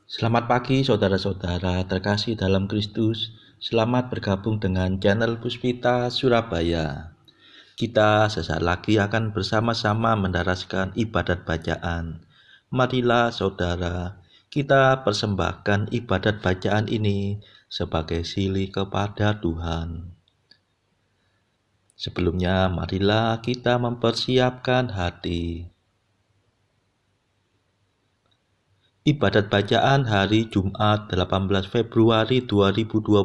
Selamat pagi saudara-saudara terkasih dalam Kristus. Selamat bergabung dengan channel Puspita Surabaya. Kita sesaat lagi akan bersama-sama mendaraskan ibadat bacaan. Marilah saudara, kita persembahkan ibadat bacaan ini sebagai silih kepada Tuhan. Sebelumnya, marilah kita mempersiapkan hati. Ibadat bacaan hari Jumat 18 Februari 2022,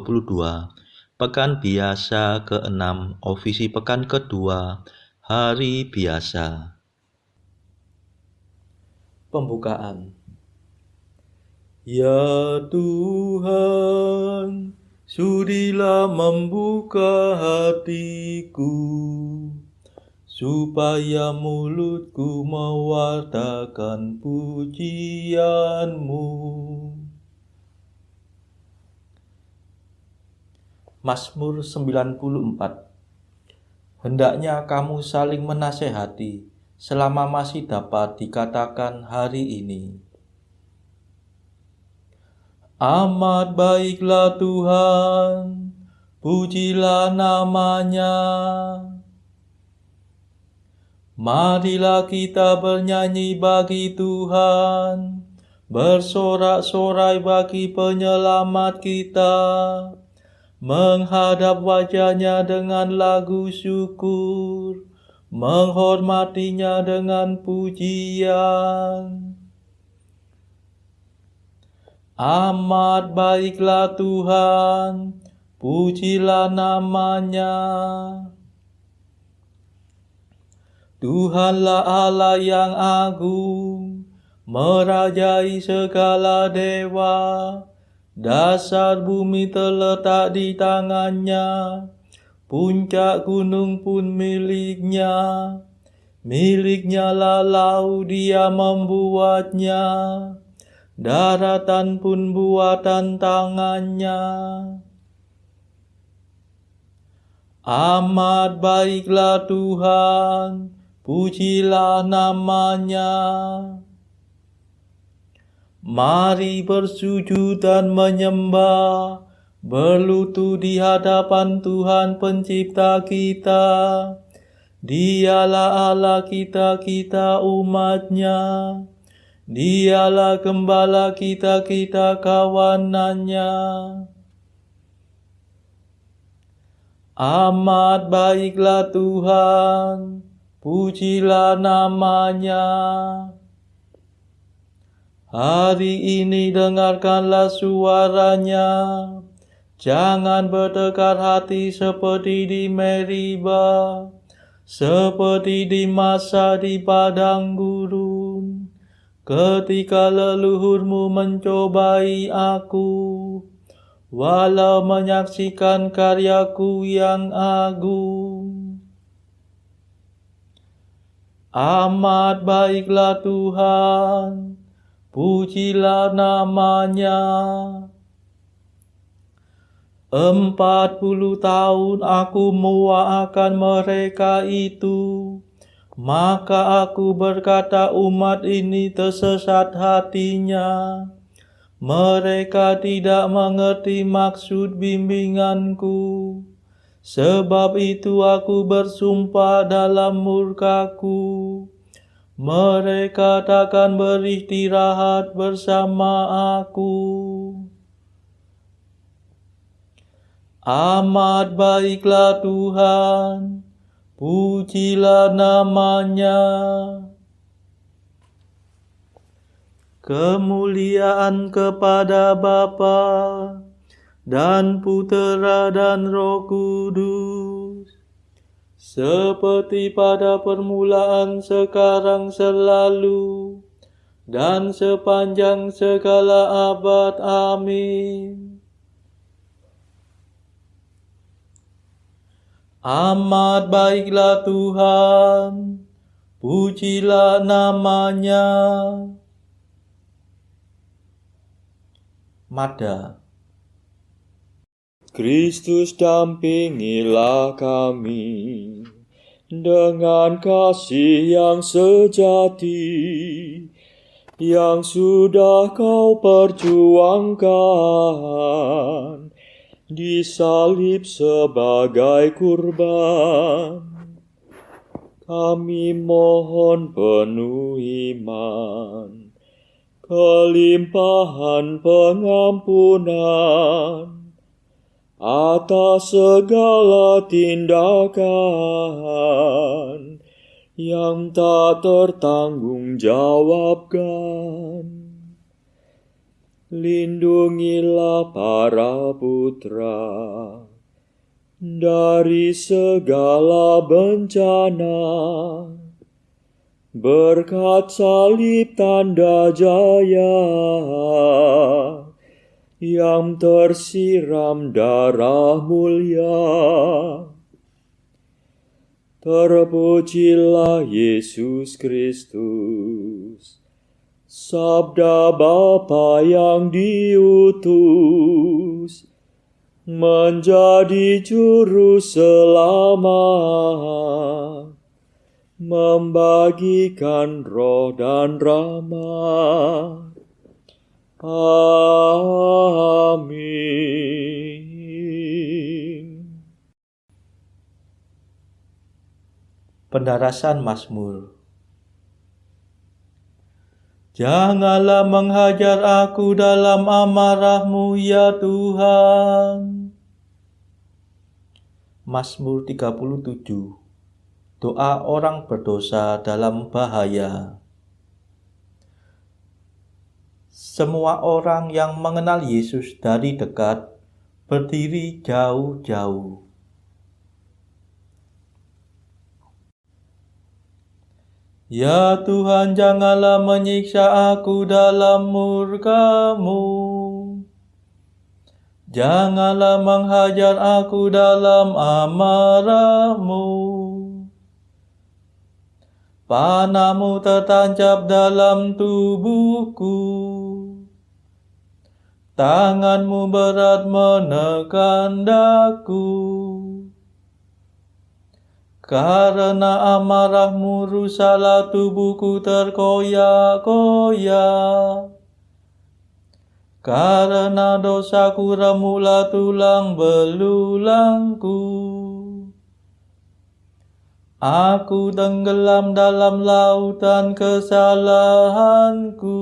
Pekan Biasa ke-6, Ofisi Pekan kedua, Hari Biasa. Pembukaan. Ya Tuhan, sudilah membuka hatiku, supaya mulutku mewartakan pujian-Mu. Mazmur 94. Hendaknya kamu saling menasehati selama masih dapat dikatakan hari ini. Amat baiklah Tuhan, pujilah nama-Nya. Marilah kita bernyanyi bagi Tuhan, bersorak-sorai bagi penyelamat kita, menghadap wajah-Nya dengan lagu syukur, menghormati-Nya dengan pujian. Amat baiklah Tuhan, pujilah nama-Nya. Tuhanlah Allah yang agung, merajai segala dewa. Dasar bumi terletak di tangan-Nya, puncak gunung pun milik-Nya. Milik-Nya lah laut, Dia membuatnya, daratan pun buatan tangan-Nya. Amat baiklah Tuhan, pujilah nama-Nya. Mari bersujud dan menyembah, berlutut di hadapan Tuhan Pencipta kita. Dialah Allah kita, kita umat-Nya. Dialah gembala kita, kita kawanan-Nya. Amat baiklah Tuhan, pujilah nama-Nya. Hari ini dengarkanlah suara-Nya. Jangan bertekar hati seperti di Meriba, seperti di masa di padang gurun, ketika leluhurmu mencobai aku, walau menyaksikan karyaku yang agung. Amat baiklah Tuhan, pujilah nama-Nya. 40 tahun aku mendoakan mereka itu, maka aku berkata umat ini tersesat hatinya. Mereka tidak mengerti maksud bimbinganku. Sebab itu aku bersumpah dalam murkaku, mereka takkan beristirahat bersama aku. Amat baiklah Tuhan, pujilah nama-Nya. Kemuliaan kepada Bapa dan Putera dan Roh Kudus, seperti pada permulaan, sekarang, selalu, dan sepanjang segala abad. Amin. Amat baiklah Tuhan, pujilah nama-Nya. Mada. Kristus dampingilah kami dengan kasih yang sejati, yang sudah kau perjuangkan, disalib sebagai kurban. Kami mohon penuh iman, kelimpahan pengampunan atas segala tindakan yang tak tertanggungjawabkan. Lindungilah para putra dari segala bencana, berkat salib tanda jaya yang tersiram darah mulia. Terpujilah Yesus Kristus, Sabda Bapa yang diutus menjadi juru selamat, membagikan roh dan rahmat. Amin. Pendarasan Mazmur. Janganlah menghajar aku dalam amarah-Mu, ya Tuhan. Mazmur 37. Doa orang berdosa dalam bahaya. Semua orang yang mengenal Yesus dari dekat berdiri jauh-jauh. Ya Tuhan, janganlah menyiksa aku dalam murka-Mu. Janganlah menghajar aku dalam amarah-Mu. Panah-Mu tertancap dalam tubuhku. Tangan-Mu berat menekan daku. Karena amarah-Mu rusaklah tubuhku terkoyak-koyak. Karena dosaku remuklah tulang belulangku. Aku tenggelam dalam lautan kesalahanku.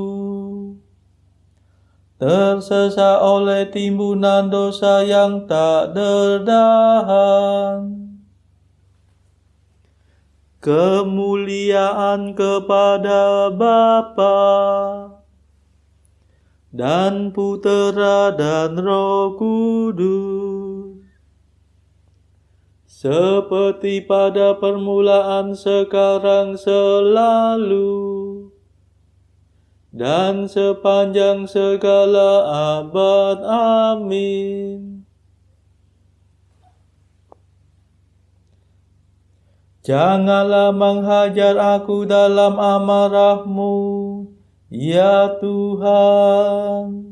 Tersesat oleh timbunan dosa yang tak tertahan. Kemuliaan kepada Bapa dan Putera dan Roh Kudus, seperti pada permulaan, sekarang, selalu, dan sepanjang segala abad. Amin. Janganlah menghajar aku dalam amarah-Mu, ya Tuhan.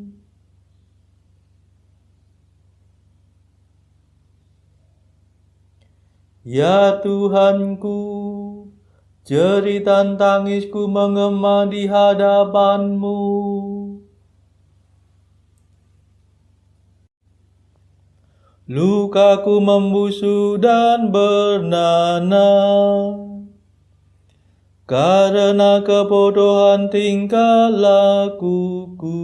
Ya Tuhanku, jeritan tangisku menggema di hadapan-Mu. Lukaku membusuk dan bernanah, karena kebodohan tingkah lakuku.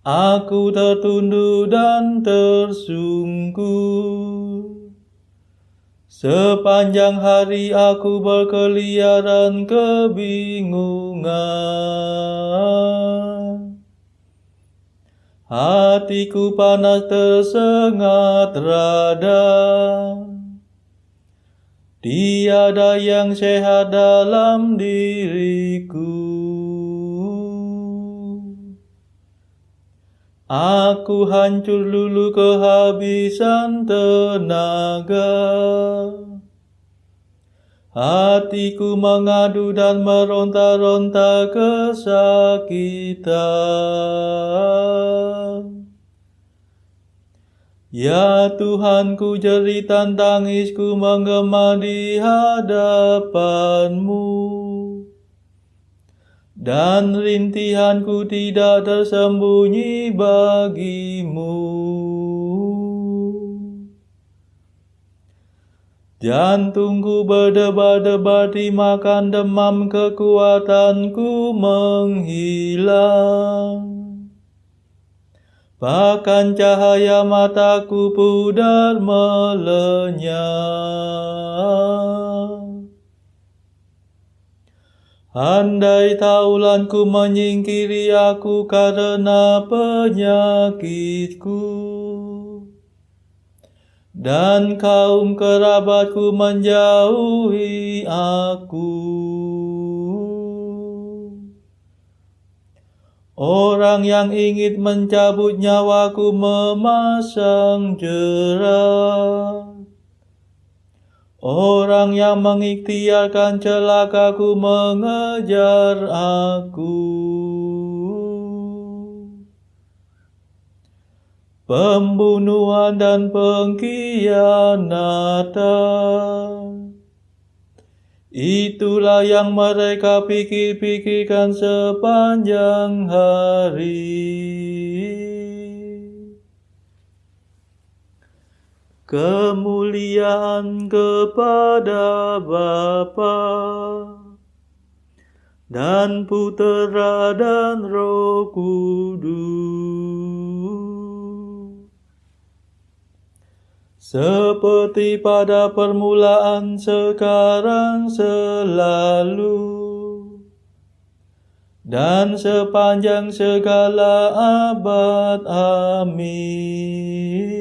Aku tertunduk dan tersungkur. Sepanjang hari aku berkeliaran kebingungan. Hatiku panas tersengat rada. Tiada yang sehat dalam diriku. Aku hancur lulu kehabisan tenaga. Hatiku mengadu dan meronta-ronta kesakitan. Ya Tuhanku, jeritan tangisku menggema di hadapan-Mu, dan rintihanku tidak tersembunyi bagi-Mu. Jantungku berdebar-debar dimakan demam, kekuatanku menghilang. Bahkan cahaya mataku pudar melenyap. Andai taulanku menyingkiri aku karena penyakitku, dan kaum kerabatku menjauhi aku. Orang yang ingin mencabut nyawaku memasang jerat. Orang yang mengikhtiarkan celakaku mengejar aku. Pembunuhan dan pengkhianatan, itulah yang mereka pikir-pikirkan sepanjang hari. Kemuliaan kepada Bapa dan Putera dan Roh Kudus, seperti pada permulaan, sekarang, selalu, dan sepanjang segala abad. Amin.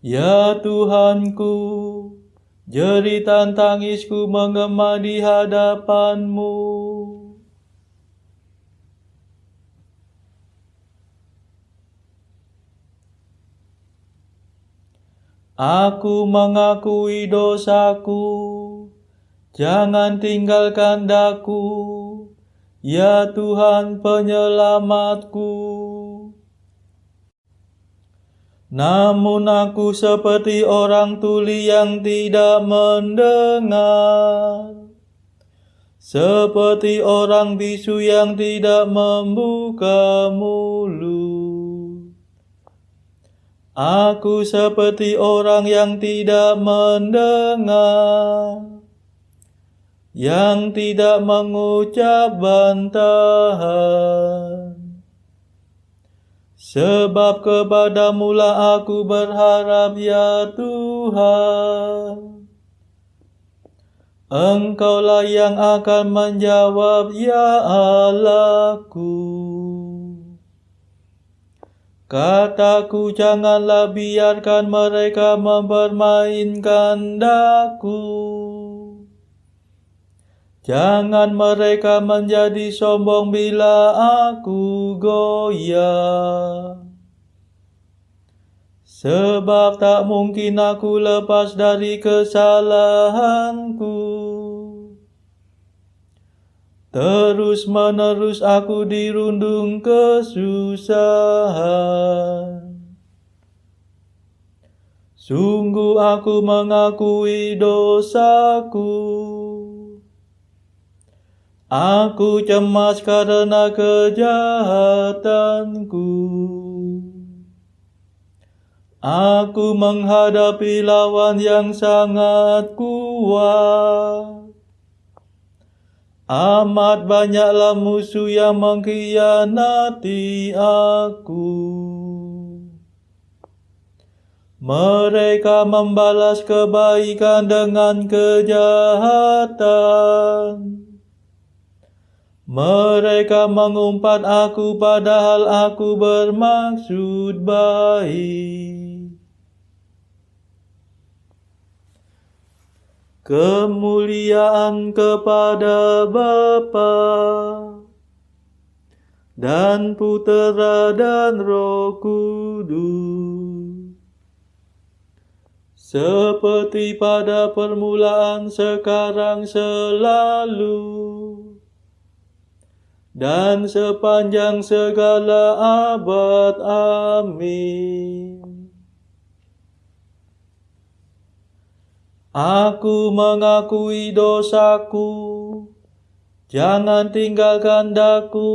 Ya Tuhanku, jeritan tangisku menggema di hadapan-Mu. Aku mengakui dosaku, jangan tinggalkan daku, ya Tuhan penyelamatku. Namun aku seperti orang tuli yang tidak mendengar, seperti orang bisu yang tidak membuka mulut. Aku seperti orang yang tidak mendengar, yang tidak mengucap bantahan. Sebab kepadamu-lah aku berharap, ya Tuhan. Engkaulah yang akan menjawab, ya Allahku. Kataku, janganlah biarkan mereka mempermainkan daku. Jangan mereka menjadi sombong bila aku goyah. Sebab tak mungkin aku lepas dari kesalahanku. Terus-menerus aku dirundung kesusahan. Sungguh aku mengakui dosaku. Aku cemas karena kejahatanku. Aku menghadapi lawan yang sangat kuat. Amat banyaklah musuh yang mengkhianati aku. Mereka membalas kebaikan dengan kejahatan. Mereka mengumpat aku padahal aku bermaksud baik. Kemuliaan kepada Bapa dan Putera dan Roh Kudus, seperti pada permulaan, sekarang, selalu, dan sepanjang segala abad. Amin. Aku mengakui dosaku, jangan tinggalkan daku,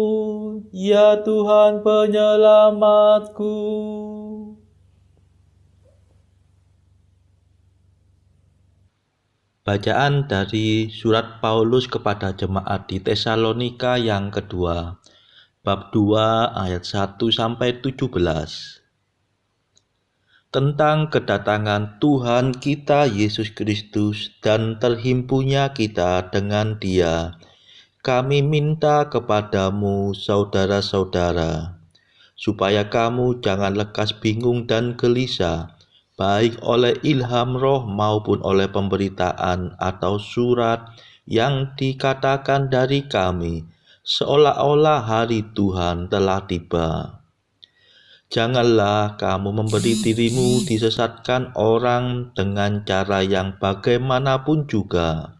ya Tuhan penyelamatku. Bacaan dari surat Paulus kepada jemaat di Tesalonika yang kedua, bab 2 ayat 1 sampai 17. Tentang kedatangan Tuhan kita Yesus Kristus dan terhimpunya kita dengan Dia, kami minta kepadamu, saudara-saudara, supaya kamu jangan lekas bingung dan gelisah, baik oleh ilham roh maupun oleh pemberitaan atau surat yang dikatakan dari kami, seolah-olah hari Tuhan telah tiba. Janganlah kamu memberi dirimu disesatkan orang dengan cara yang bagaimanapun juga.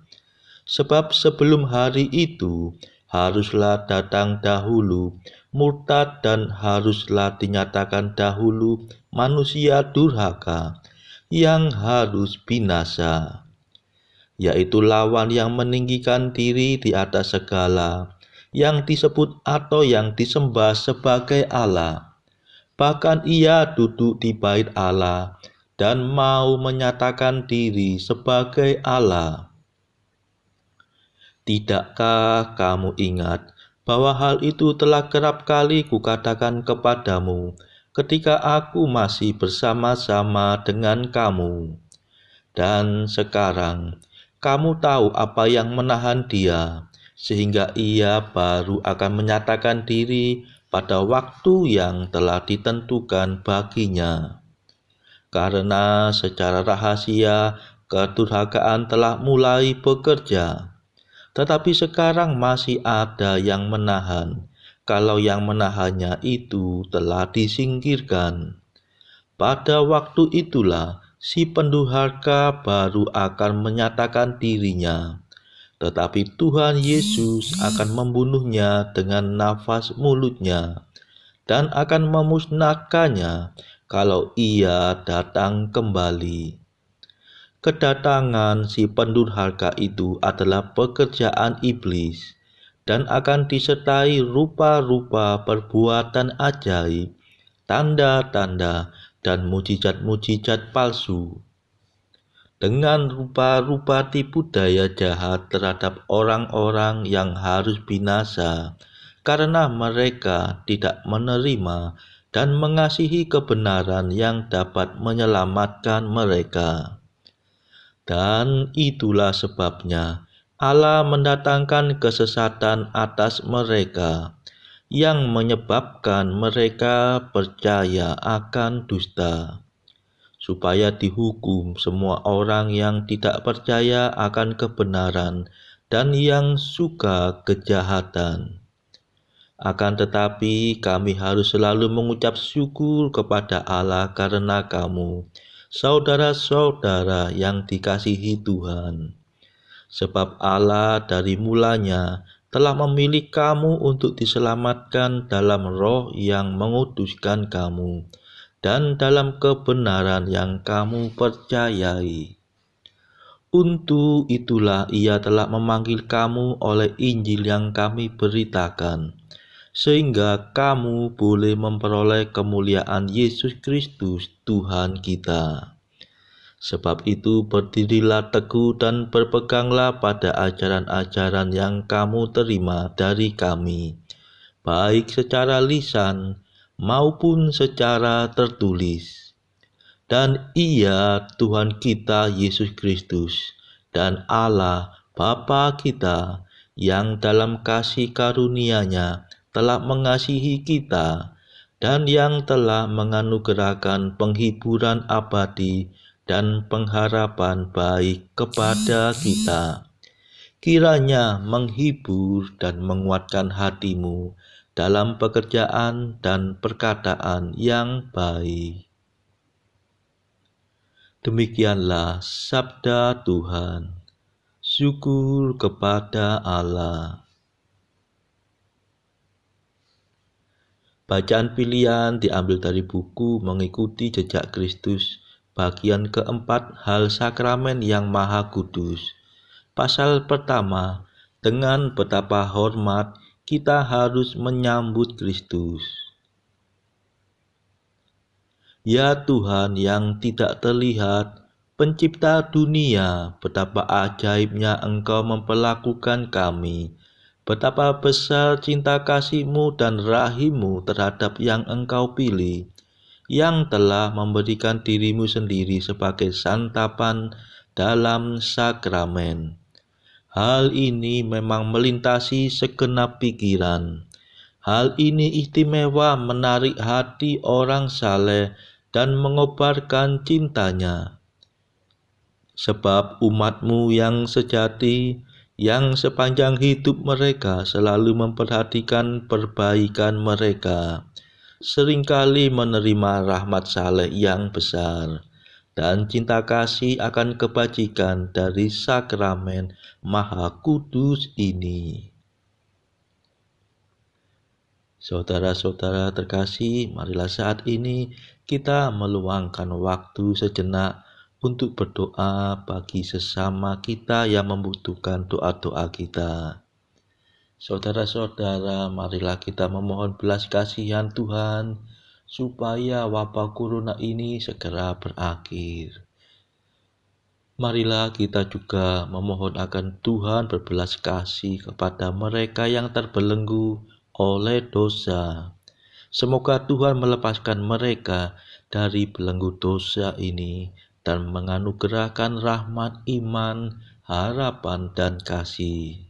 Sebab sebelum hari itu haruslah datang dahulu murtad dan haruslah dinyatakan dahulu manusia durhaka yang harus binasa, yaitu lawan yang meninggikan diri di atas segala, yang disebut atau yang disembah sebagai Allah. Bahkan ia duduk di bait Allah dan mau menyatakan diri sebagai Allah. Tidakkah kamu ingat bahwa hal itu telah kerap kali kukatakan kepadamu ketika aku masih bersama-sama dengan kamu? Dan sekarang kamu tahu apa yang menahan dia, sehingga ia baru akan menyatakan diri pada waktu yang telah ditentukan baginya. Karena secara rahasia kedurhakaan telah mulai bekerja, tetapi sekarang masih ada yang menahan, kalau yang menahannya itu telah disingkirkan. Pada waktu itulah si pendurhaka baru akan menyatakan dirinya, tetapi Tuhan Yesus akan membunuhnya dengan nafas mulutnya dan akan memusnahkannya kalau ia datang kembali. Kedatangan si pendurhaka itu adalah pekerjaan iblis dan akan disertai rupa-rupa perbuatan ajaib, tanda-tanda, dan mujizat-mujizat palsu, dengan rupa-rupa tipu daya jahat terhadap orang-orang yang harus binasa, karena mereka tidak menerima dan mengasihi kebenaran yang dapat menyelamatkan mereka. Dan itulah sebabnya Allah mendatangkan kesesatan atas mereka, yang menyebabkan mereka percaya akan dusta, supaya dihukum semua orang yang tidak percaya akan kebenaran dan yang suka kejahatan. Akan tetapi kami harus selalu mengucap syukur kepada Allah karena kamu, saudara-saudara yang dikasihi Tuhan. Sebab Allah dari mulanya telah memilih kamu untuk diselamatkan dalam roh yang menguduskan kamu dan dalam kebenaran yang kamu percayai. Untuk itulah Ia telah memanggil kamu oleh Injil yang kami beritakan, sehingga kamu boleh memperoleh kemuliaan Yesus Kristus Tuhan kita. Sebab itu berdirilah teguh dan berpeganglah pada ajaran-ajaran yang kamu terima dari kami, baik secara lisan maupun secara tertulis. Dan Ia Tuhan kita Yesus Kristus dan Allah Bapa kita yang dalam kasih karunia-Nya telah mengasihi kita dan yang telah menganugerahkan penghiburan abadi dan pengharapan baik kepada kita. Kiranya menghibur dan menguatkan hatimu dalam pekerjaan dan perkataan yang baik. Demikianlah sabda Tuhan. Syukur kepada Allah. Bacaan pilihan diambil dari buku Mengikuti Jejak Kristus, bagian keempat, Hal Sakramen yang Maha Kudus. Pasal pertama, dengan betapa hormat kita harus menyambut Kristus. Ya Tuhan yang tidak terlihat, Pencipta dunia, betapa ajaibnya Engkau memperlakukan kami. Betapa besar cinta kasih-Mu dan rahim-Mu terhadap yang Engkau pilih, yang telah memberikan diri-Mu sendiri sebagai santapan dalam sakramen. Hal ini memang melintasi segenap pikiran. Hal ini istimewa menarik hati orang saleh dan mengobarkan cintanya. Sebab umat-Mu yang sejati, yang sepanjang hidup mereka selalu memperhatikan perbaikan mereka, seringkali menerima rahmat saleh yang besar dan cinta kasih akan kebajikan dari sakramen Maha Kudus ini. Saudara-saudara terkasih, marilah saat ini kita meluangkan waktu sejenak untuk berdoa bagi sesama kita yang membutuhkan doa-doa kita. Saudara-saudara, marilah kita memohon belas kasihan Tuhan supaya wabah corona ini segera berakhir. Marilah kita juga memohon akan Tuhan berbelas kasih kepada mereka yang terbelenggu oleh dosa. Semoga Tuhan melepaskan mereka dari belenggu dosa ini dan menganugerahkan rahmat iman, harapan, dan kasih.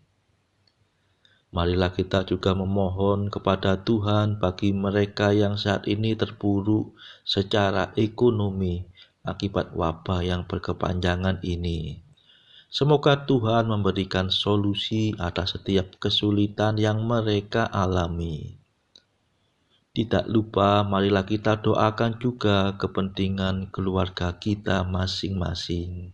Marilah kita juga memohon kepada Tuhan bagi mereka yang saat ini terpuruk secara ekonomi akibat wabah yang berkepanjangan ini. Semoga Tuhan memberikan solusi atas setiap kesulitan yang mereka alami. Tidak lupa, marilah kita doakan juga kepentingan keluarga kita masing-masing.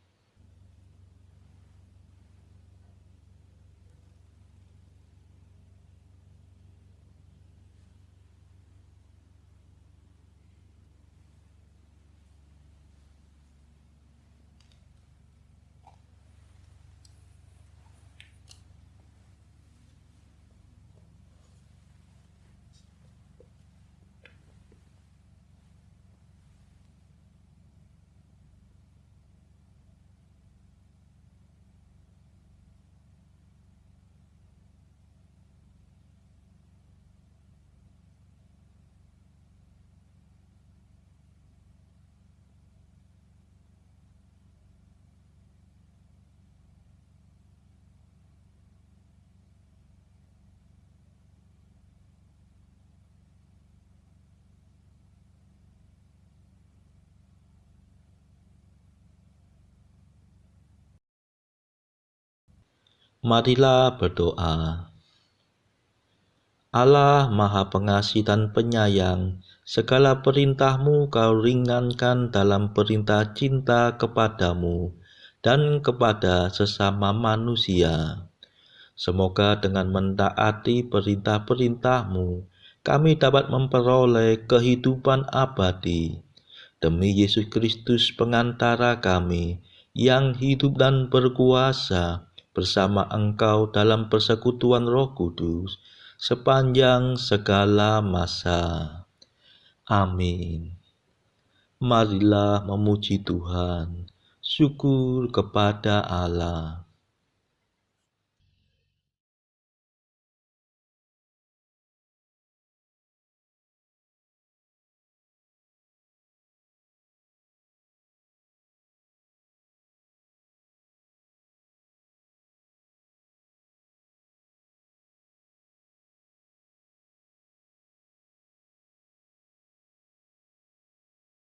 Marilah berdoa. Allah Maha Pengasih dan Penyayang, segala perintah-Mu Kau ringankan dalam perintah cinta kepadamu dan kepada sesama manusia. Semoga dengan mentaati perintah-perintah-Mu, kami dapat memperoleh kehidupan abadi. Demi Yesus Kristus pengantara kami, yang hidup dan berkuasa bersama Engkau dalam persekutuan Roh Kudus, sepanjang segala masa. Amin. Marilah memuji Tuhan. Syukur kepada Allah.